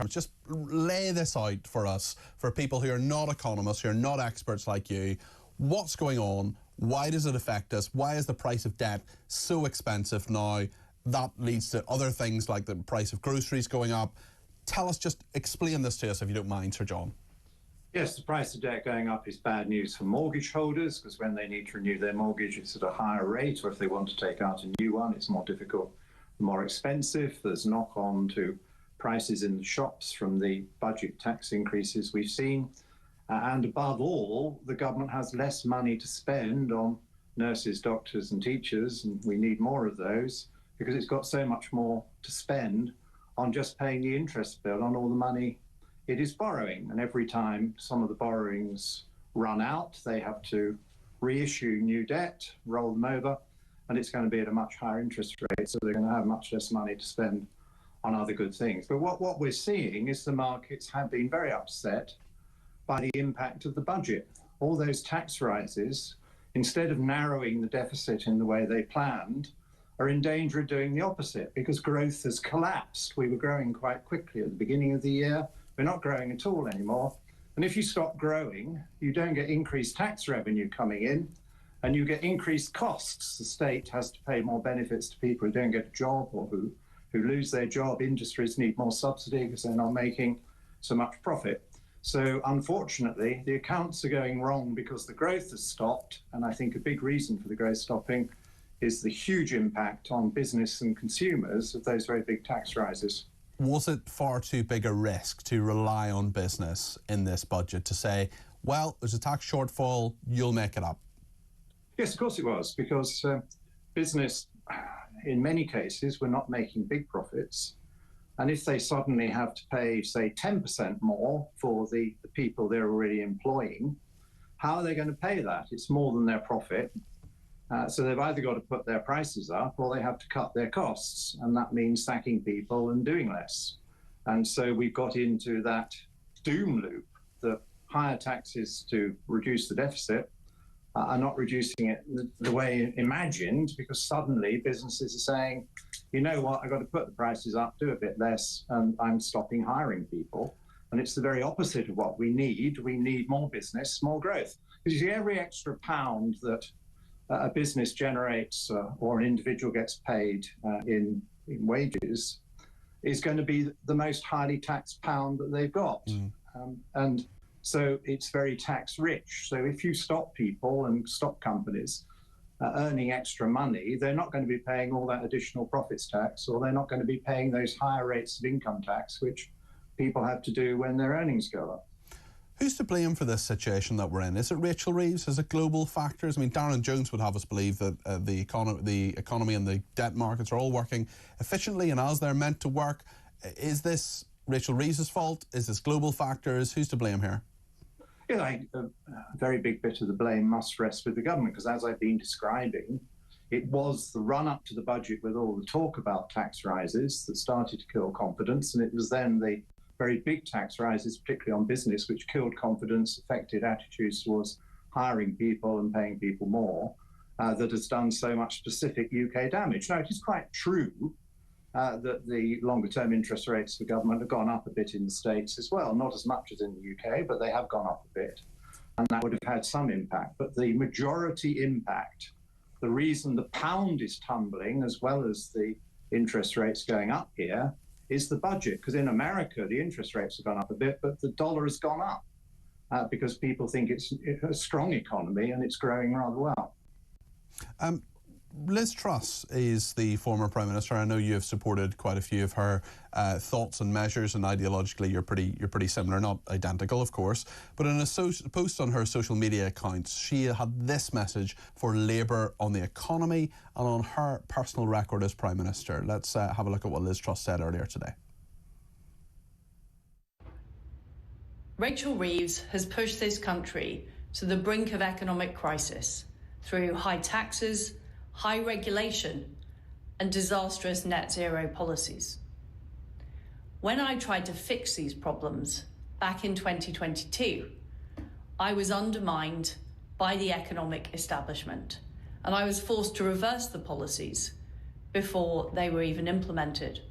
Just lay this out for us, for people who are not economists, who are not experts like you. What's going on? Why does it affect us? Why is the price of debt so expensive now? That leads to other things like the price of groceries going up. Tell us, just explain this to us if you don't mind, Sir John. Yes, the price of debt going up is bad news for mortgage holders, because when they need to renew their mortgage, it's at a higher rate, or if they want to take out a new one, it's more difficult, more expensive. There's knock-on to prices in the shops from the budget tax increases we've seen. And above all, the government has less money to spend on nurses, doctors and teachers, and we need more of those, because it's got so much more to spend on just paying the interest bill on all the money it is borrowing. And every time some of the borrowings run out, they have to reissue new debt, roll them over, and it's going to be at a much higher interest rate, so they're going to have much less money to spend on other good things. But what we're seeing is the markets have been very upset by the impact of the budget. All those tax rises, instead of narrowing the deficit in the way they planned, are in danger of doing the opposite, because growth has collapsed. We were growing quite quickly at the beginning of the year. We're not growing at all anymore. And if you stop growing, you don't get increased tax revenue coming in, and you get increased costs. The state has to pay more benefits to people who don't get a job or who lose their job. Industries need more subsidy because they're not making so much profit. So unfortunately, the accounts are going wrong because the growth has stopped. And I think a big reason for the growth stopping is the huge impact on business and consumers of those very big tax rises. Was it far too big a risk to rely on business in this budget to say, well, there's a tax shortfall, you'll make it up? Yes, of course it was, because business, in many cases, were not making big profits. And if they suddenly have to pay, say, 10% more for the people they're already employing, how are they going to pay that? It's more than their profit. So they've either got to put their prices up or they have to cut their costs. And that means sacking people and doing less. And so we've got into that doom loop that higher taxes to reduce the deficit are not reducing it the way imagined, because suddenly businesses are saying, you know what, I've got to put the prices up, do a bit less, and I'm stopping hiring people. And it's the very opposite of what we need. We need more business, more growth. Because you see, every extra pound that a business generates or an individual gets paid in wages is going to be the most highly taxed pound that they've got. And so it's very tax rich. So if you stop people and stop companies earning extra money, they're not going to be paying all that additional profits tax, or they're not going to be paying those higher rates of income tax, which people have to do when their earnings go up. Who's to blame for this situation that we're in? Is it Rachel Reeves? Is it global factors? I mean, Darren Jones would have us believe that the economy and the debt markets are all working efficiently and as they're meant to work. Is this Rachel Reeves' fault? Is this global factors? Who's to blame here? Yeah, a very big bit of the blame must rest with the government, because as I've been describing, it was the run-up to the budget with all the talk about tax rises that started to kill confidence, and it was then the very big tax rises, particularly on business, which killed confidence, affected attitudes towards hiring people and paying people more, that has done so much specific UK damage. Now, it is quite true that the longer-term interest rates for government have gone up a bit in the States as well, not as much as in the UK, but they have gone up a bit, and that would have had some impact. But the majority impact, the reason the pound is tumbling as well as the interest rates going up here, is the budget. Because in America, the interest rates have gone up a bit, but the dollar has gone up because people think it's a strong economy and it's growing rather well. Liz Truss is the former Prime Minister. I know you have supported quite a few of her thoughts and measures, and ideologically you're pretty similar, not identical, of course. But in a post on her social media accounts, she had this message for Labour on the economy and on her personal record as Prime Minister. Let's have a look at what Liz Truss said earlier today. Rachel Reeves has pushed this country to the brink of economic crisis through high taxes, high regulation, and disastrous net zero policies. When I tried to fix these problems back in 2022, I was undermined by the economic establishment, and I was forced to reverse the policies before they were even implemented.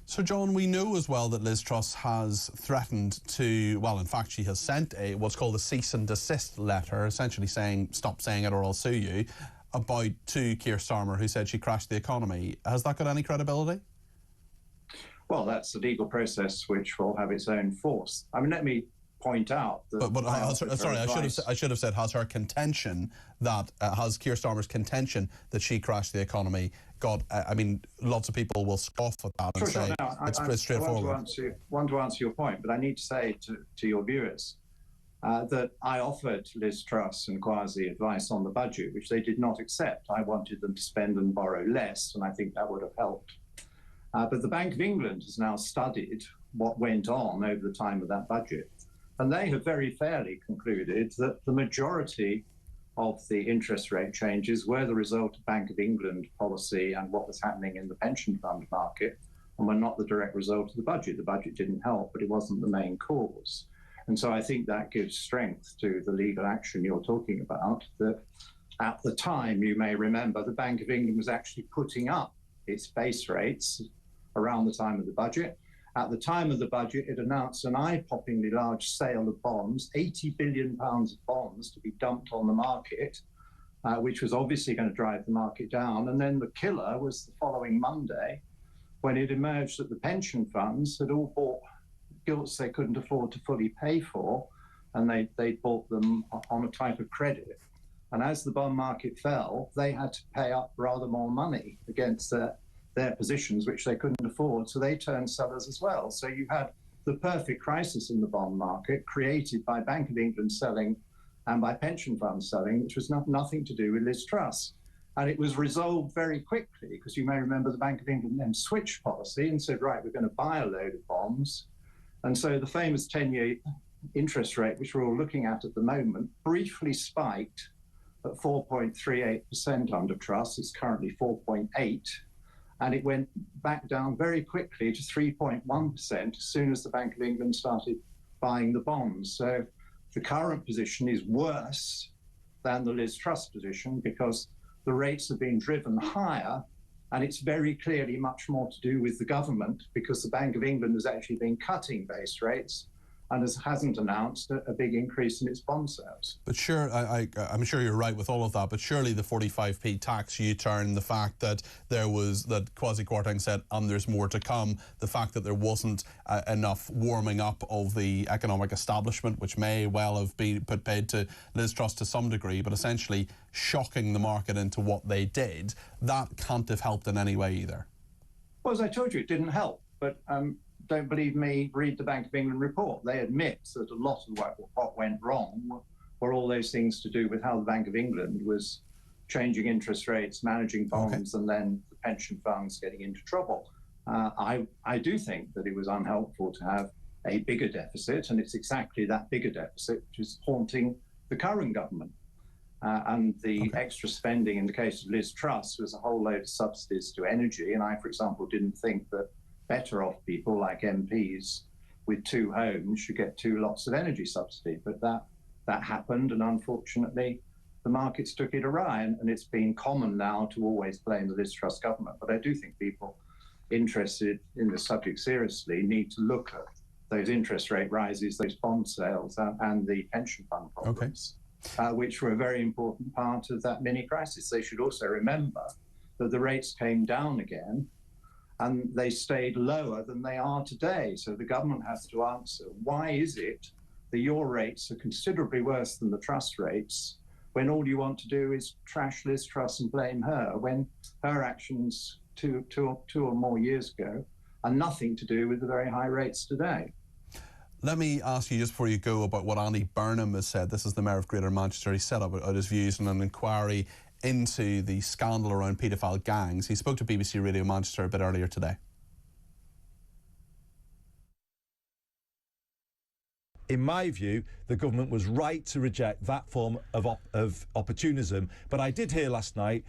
So, John, we know as well that Liz Truss has threatened to, well, in fact, she has sent what's called a cease and desist letter, essentially saying, stop saying it or I'll sue you, to Keir Starmer, who said she crashed the economy. Has that got any credibility? Well, that's a legal process which will have its own force. I mean, let me point out that... But I should have said, has her contention that, has Keir Starmer's contention that she crashed the economy got, I mean, lots of people will scoff at that and say it's straightforward. I want to answer your point, but I need to say to your viewers that I offered Liz Truss and Kwasi advice on the budget, which they did not accept. I wanted them to spend and borrow less, and I think that would have helped. But the Bank of England has now studied what went on over the time of that budget, and they have very fairly concluded that the majority of the interest rate changes were the result of Bank of England policy and what was happening in the pension fund market, and were not the direct result of the budget. The budget didn't help, but it wasn't the main cause. And so I think that gives strength to the legal action you're talking about, that at the time, you may remember, the Bank of England was actually putting up its base rates around the time of the budget. At the time of the budget, it announced an eye-poppingly large sale of bonds, £80 billion of bonds to be dumped on the market, which was obviously going to drive the market down. And then the killer was the following Monday, when it emerged that the pension funds had all bought gilts they couldn't afford to fully pay for, and they bought them on a type of credit. And as the bond market fell, they had to pay up rather more money against their positions, which they couldn't afford, so they turned sellers as well. So you had the perfect crisis in the bond market created by Bank of England selling and by pension funds selling, which was nothing to do with Liz Truss. And it was resolved very quickly, because you may remember the Bank of England then switched policy and said, right, we're going to buy a load of bonds. And so the famous 10-year interest rate, which we're all looking at the moment, briefly spiked at 4.38% under Truss. It's currently 4.8%. And it went back down very quickly to 3.1% as soon as the Bank of England started buying the bonds. So the current position is worse than the Liz Truss position, because the rates have been driven higher, and it's very clearly much more to do with the government, because the Bank of England has actually been cutting base rates and hasn't announced a big increase in its bond sales. But sure, I'm sure you're right with all of that, but surely the 45p tax U-turn, the fact that that Kwasi Kwarteng said, and there's more to come, the fact that there wasn't enough warming up of the economic establishment, which may well have been paid to Liz Truss to some degree, but essentially shocking the market into what they did, that can't have helped in any way either. Well, as I told you, it didn't help, but don't believe me, read the Bank of England report. They admit that a lot of what went wrong were all those things to do with how the Bank of England was changing interest rates, managing bonds, and then the pension funds getting into trouble. I do think that it was unhelpful to have a bigger deficit, and it's exactly that bigger deficit which is haunting the current government. And the extra spending in the case of Liz Truss was a whole load of subsidies to energy, and I, for example, didn't think that better off people like MPs with 2 homes should get 2 lots of energy subsidy. But that happened, and unfortunately the markets took it awry, and it's been common now to always blame the Liz Truss government. But I do think people interested in the subject seriously need to look at those interest rate rises, those bond sales, and the pension fund problems, which were a very important part of that mini crisis. They should also remember that the rates came down again, and they stayed lower than they are today. So the government has to answer, why is it that your rates are considerably worse than the Truss rates, when all you want to do is trash Liz Truss and blame her, when her actions two or more years ago are nothing to do with the very high rates today? Let me ask you just before you go about what Andy Burnham has said. This is the Mayor of Greater Manchester. He set up his views in an inquiry into the scandal around paedophile gangs. He spoke to BBC Radio Manchester a bit earlier today. In my view, the government was right to reject that form of opportunism. But I did hear last night,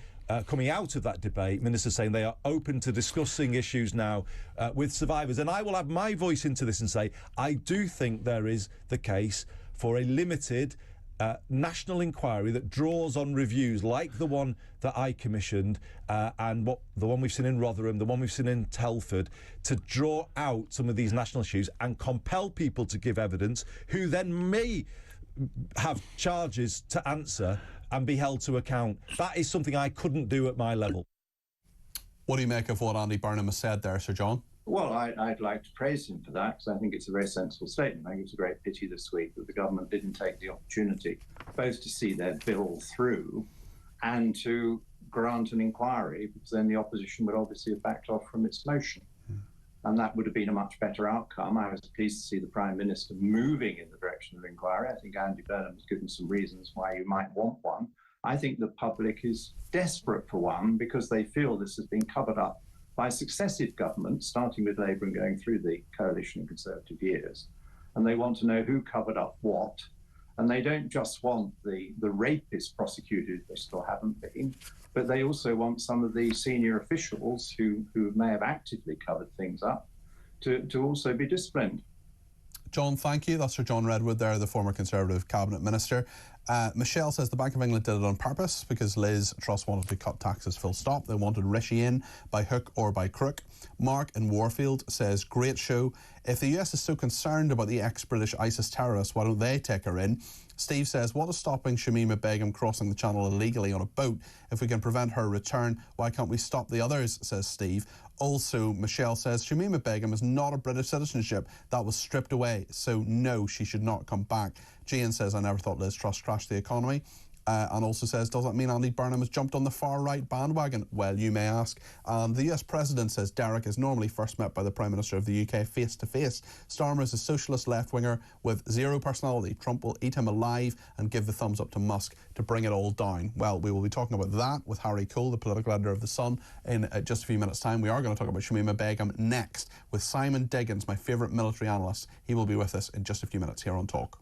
coming out of that debate, ministers saying they are open to discussing issues now with survivors. And I will have my voice into this and say, I do think there is the case for a limited national inquiry that draws on reviews like the one that I commissioned and the one we've seen in Rotherham, the one we've seen in Telford, to draw out some of these national issues and compel people to give evidence who then may have charges to answer and be held to account. That is something I couldn't do at my level. What do you make of what Andy Burnham has said there, Sir John? Well, I'd like to praise him for that, because I think it's a very sensible statement. I think it's a great pity this week that the government didn't take the opportunity both to see their bill through and to grant an inquiry, because then the opposition would obviously have backed off from its motion. And that would have been a much better outcome. I was pleased to see the Prime Minister moving in the direction of inquiry. I think Andy Burnham has given some reasons why you might want one. I think the public is desperate for one because they feel this has been covered up by successive governments, starting with Labour and going through the coalition and Conservative years. And they want to know who covered up what. And they don't just want the rapists prosecuted, they still haven't been, but they also want some of the senior officials who may have actively covered things up to also be disciplined. John, thank you. That's Sir John Redwood there, the former Conservative Cabinet Minister. Michelle says the Bank of England did it on purpose because Liz Truss wanted to cut taxes full stop. They wanted Rishi in by hook or by crook. Mark in Warfield says, great show. If the US is so concerned about the ex-British ISIS terrorists, why don't they take her in? Steve says, what is stopping Shamima Begum crossing the channel illegally on a boat? If we can prevent her return, why can't we stop the others, says Steve. Also, Michelle says, Shamima Begum is not a British citizenship. That was stripped away. So, no, she should not come back. Gian says, I never thought Liz Truss crashed the economy. And also says, does that mean Andy Burnham has jumped on the far-right bandwagon? Well, you may ask. And the US President says Derek is normally first met by the Prime Minister of the UK face-to-face. Starmer is a socialist left-winger with zero personality. Trump will eat him alive and give the thumbs up to Musk to bring it all down. Well, we will be talking about that with Harry Cole, the political editor of The Sun, in just a few minutes' time. We are going to talk about Shamima Begum next with Simon Diggins, my favourite military analyst. He will be with us in just a few minutes here on Talk.